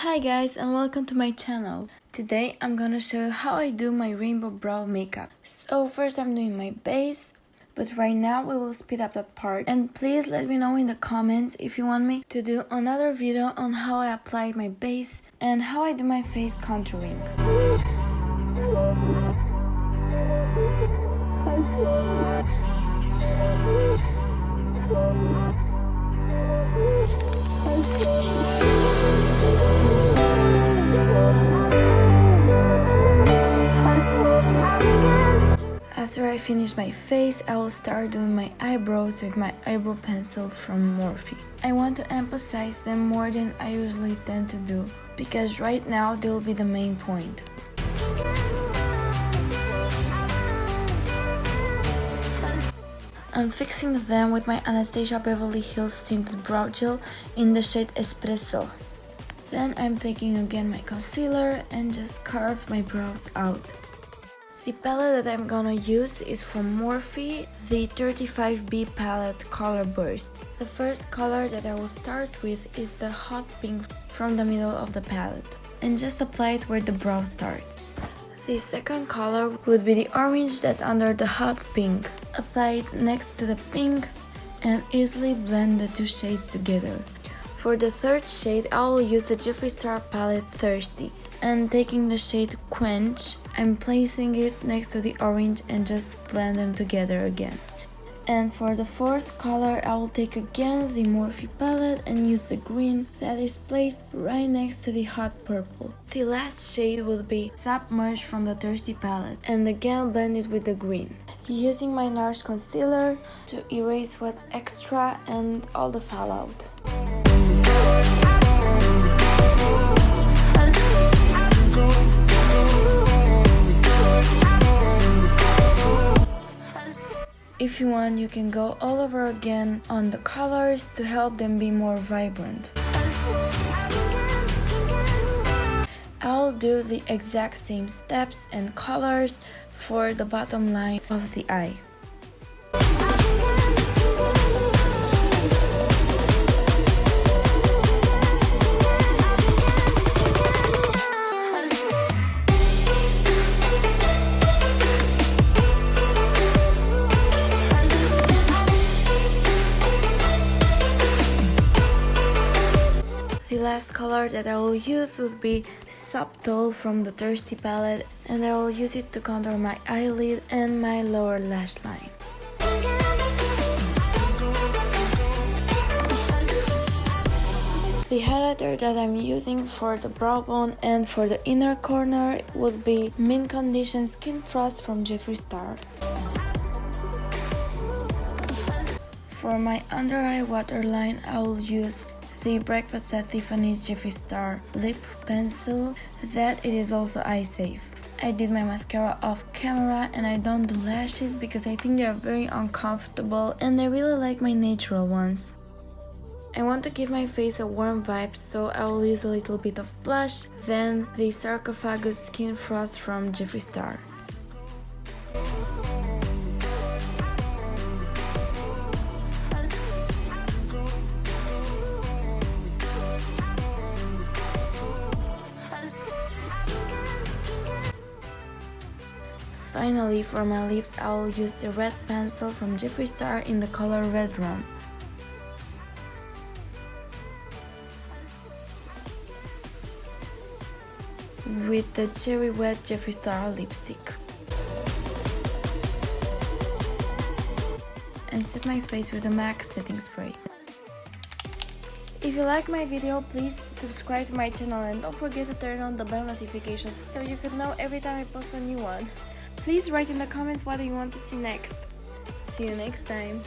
Hi guys and welcome to my channel. Today I'm gonna show you how I do my rainbow brow makeup. So first I'm doing my base, but right now we will speed up that part. And please let me know in the comments if you want me to do another video on how I apply my base and how I do my face contouring. After I finish my face, I will start doing my eyebrows with my eyebrow pencil from Morphe. I want to emphasize them more than I usually tend to do, because right now they will be the main point. I'm fixing them with my Anastasia Beverly Hills tinted brow gel in the shade Espresso. Then I'm taking again my concealer and just carve my brows out. The palette that I'm gonna use is from Morphe, the 35B palette Color Burst. The first color that I will start with is the hot pink from the middle of the palette, and just apply it where the brow starts. The second color would be the orange that's under the hot pink. Apply it next to the pink and easily blend the two shades together. For the third shade, I will use the Jeffree Star palette Thirsty. And taking the shade Quench, I'm placing it next to the orange and just blend them together again. And for the fourth color, I will take again the Morphe palette and use the green that is placed right next to the hot purple. The last shade will be Submerge from the Thirsty palette, and again blend it with the green. Using my NARS concealer to erase what's extra and all the fallout. If you want, you can go all over again on the colors to help them be more vibrant. I'll do the exact same steps and colors for the bottom line of the eye. The last color that I will use would be Subtle from the Thirsty palette, and I will use it to contour my eyelid and my lower lash line. The highlighter that I'm using for the brow bone and for the inner corner would be Mint Condition Skin Frost from Jeffree Star. For my under eye waterline, I will use the Breakfast at Tiffany's Jeffree Star lip pencil, that it is also eye safe. I did my mascara off camera and I don't do lashes because I think they are very uncomfortable and I really like my natural ones. I want to give my face a warm vibe, so I will use a little bit of blush, then the Sarcophagus Skin Frost from Jeffree Star. Finally, for my lips, I will use the red pencil from Jeffree Star in the color Red Rum. With the Cherry Wet Jeffree Star lipstick. And set my face with the MAC setting spray. If you like my video, please subscribe to my channel and don't forget to turn on the bell notifications so you can know every time I post a new one. Please write in the comments what you want to see next. See you next time.